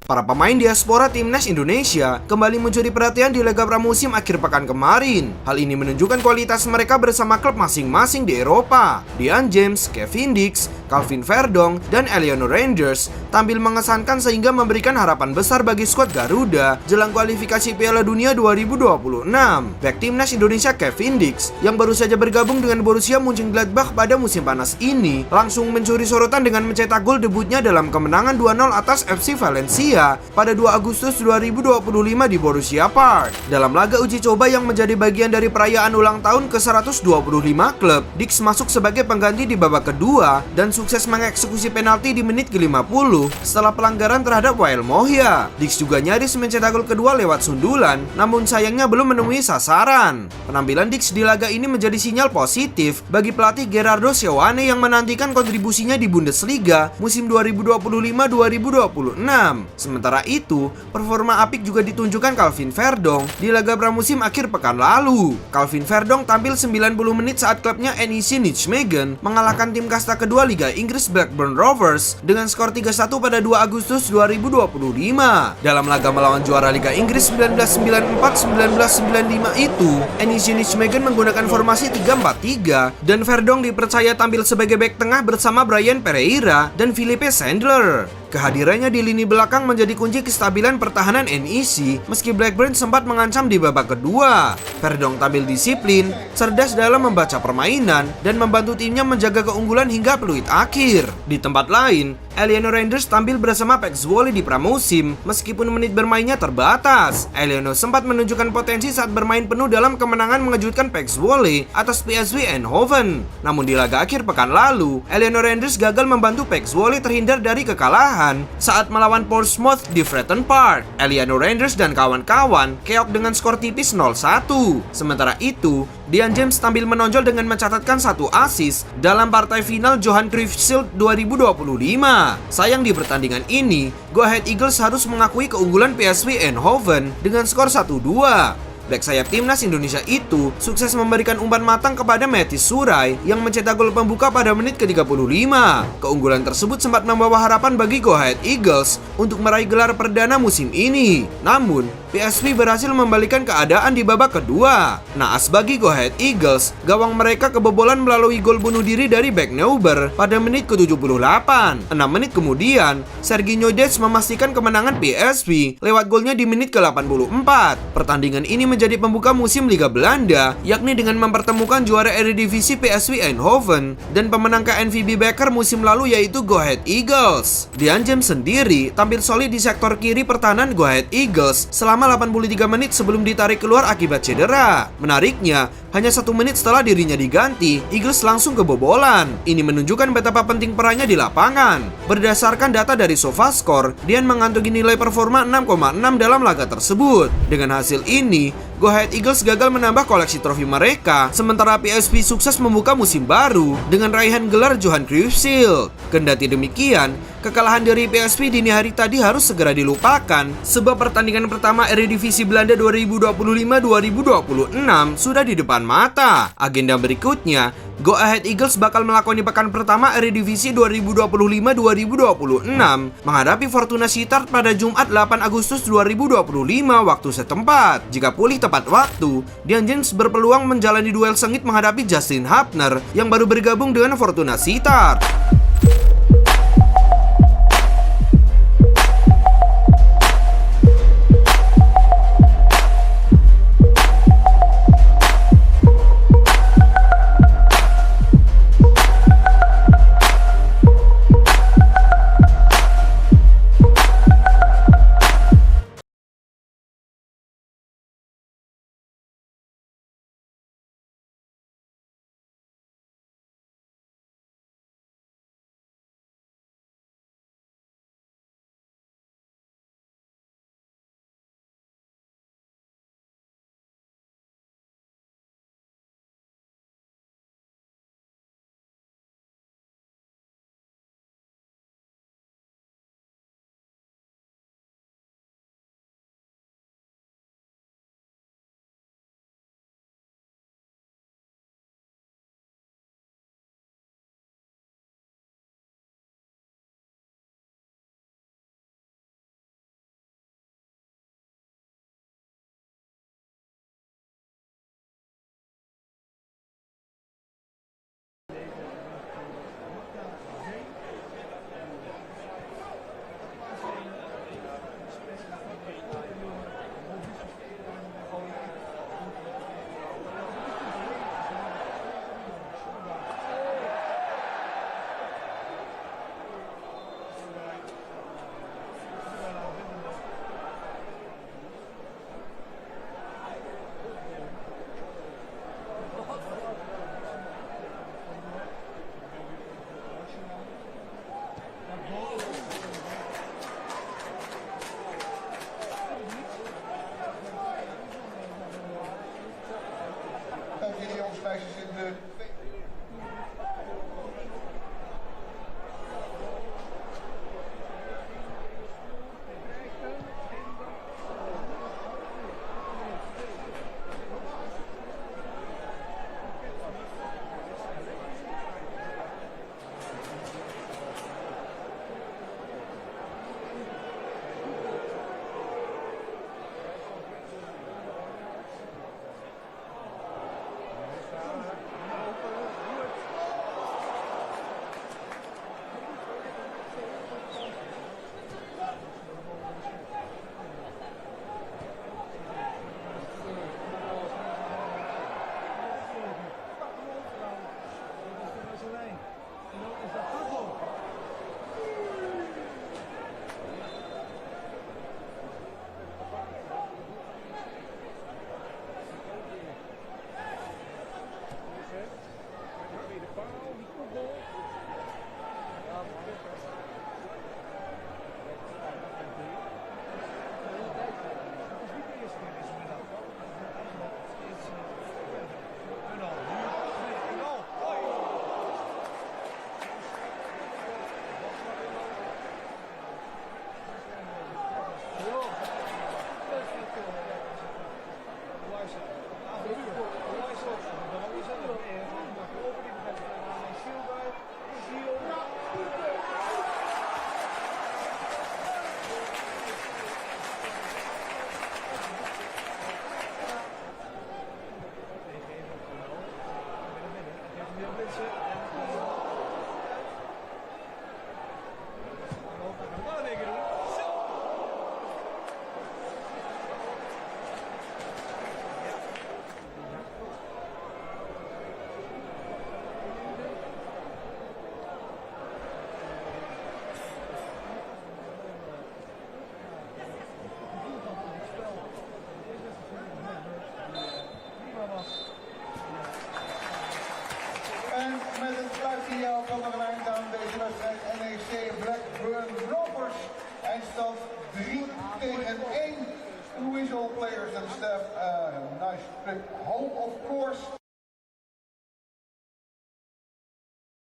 Para pemain diaspora timnas Indonesia kembali mencuri perhatian di laga pramusim akhir pekan kemarin. Hal ini menunjukkan kualitas mereka bersama klub masing-masing di Eropa. Dian James, Kevin Dix, Calvin Verdong, dan Eleanor Rangers tampil mengesankan sehingga memberikan harapan besar bagi skuad Garuda jelang kualifikasi Piala Dunia 2026. Bek timnas Indonesia Kevin Dix yang baru saja bergabung dengan Borussia Mönchengladbach pada musim panas ini langsung mencuri sorotan dengan mencetak gol debutnya dalam kemenangan 2-0 atas FC Valencia pada 2 Agustus 2025 di Borussia Park. Dalam laga uji coba yang menjadi bagian dari perayaan ulang tahun ke-125 klub, Dix masuk sebagai pengganti di babak kedua dan sukses mengeksekusi penalti di menit ke-50 setelah pelanggaran terhadap Wael Mohya. Dix juga nyaris mencetak gol kedua lewat sundulan, namun sayangnya belum menemui sasaran. Penampilan Dix di laga ini menjadi sinyal positif bagi pelatih Gerardo Seoane yang menantikan kontribusinya di Bundesliga musim 2025-2026. Sementara itu, performa apik juga ditunjukkan Calvin Verdong di laga pramusim akhir pekan lalu. Calvin Verdong tampil 90 menit saat klubnya NEC Nijmegen mengalahkan tim kasta kedua Liga Inggris Blackburn Rovers dengan skor 3-1 pada 2 Agustus 2025. Dalam laga melawan juara Liga Inggris 1994-1995 itu, NEC Nijmegen menggunakan formasi 3-4-3 dan Verdong dipercaya tampil sebagai bek tengah bersama Brian Pereira dan Philippe Sandler. Kehadirannya di lini belakang menjadi kunci kestabilan pertahanan NEC meski Blackburn sempat mengancam di babak kedua. Verdong tampil disiplin, cerdas dalam membaca permainan, dan membantu timnya menjaga keunggulan hingga peluit akhir. Di tempat lain, Eleanor Rangers tampil bersama PEC Zwolle di pramusim meskipun menit bermainnya terbatas. Eleanor sempat menunjukkan potensi saat bermain penuh dalam kemenangan mengejutkan PEC Zwolle atas PSV Eindhoven. Namun di laga akhir pekan lalu, Eleanor Rangers gagal membantu PEC Zwolle terhindar dari kekalahan saat melawan Portsmouth di Fratton Park. Eleanor Rangers dan kawan-kawan keok dengan skor tipis 0-1. Sementara itu, Dian James tampil menonjol dengan mencatatkan 1 assist dalam partai final Johan Cruyff Shield 2025. Sayang di pertandingan ini, Go Ahead Eagles harus mengakui keunggulan PSV Eindhoven dengan skor 1-2. Bek sayap timnas Indonesia itu sukses memberikan umpan matang kepada Matthijs Surai yang mencetak gol pembuka pada menit ke-35. Keunggulan tersebut sempat membawa harapan bagi Go Ahead Eagles untuk meraih gelar perdana musim ini. Namun, PSV berhasil membalikan keadaan di babak kedua. Naas bagi Go Ahead Eagles, gawang mereka kebobolan melalui gol bunuh diri dari bek Neuber pada menit ke-78. 6 menit kemudian, Serginho Dest memastikan kemenangan PSV lewat golnya di menit ke-84. Pertandingan ini menjadi pembuka musim Liga Belanda, yakni dengan mempertemukan juara Eredivisie PSV Eindhoven dan pemenang KNVB Beker musim lalu yaitu Go Ahead Eagles. Dian James sendiri tampil solid di sektor kiri pertahanan Go Ahead Eagles selama 83 menit sebelum ditarik keluar akibat cedera. Menariknya, hanya 1 menit setelah dirinya diganti, Eagles langsung kebobolan. Ini menunjukkan betapa penting perannya di lapangan. Berdasarkan data dari SofaScore, Dian mengantongi nilai performa 6,6 dalam laga tersebut. Dengan hasil ini, Go Ahead Eagles gagal menambah koleksi trofi mereka, sementara PSV sukses membuka musim baru dengan raihan gelar Johan Cruyff Shield. Kendati demikian, kekalahan dari PSV dini hari tadi harus segera dilupakan, sebab pertandingan pertama Eredivisie Belanda 2025-2026 sudah di depan mata. Agenda berikutnya, Go Ahead Eagles bakal melakoni pekan pertama Eredivisie 2025-2026 menghadapi Fortuna Sittard pada Jumat 8 Agustus 2025 waktu setempat. Jika pulih tepat waktu, Dian James berpeluang menjalani duel sengit menghadapi Justin Hapner yang baru bergabung dengan Fortuna Sittard. meisjes in de... En met het fluitsignaal komt er een eind aan deze wedstrijd NEC Blackburn Rovers. Eindstand 3-1. To his all players and staff, nice trip home of course.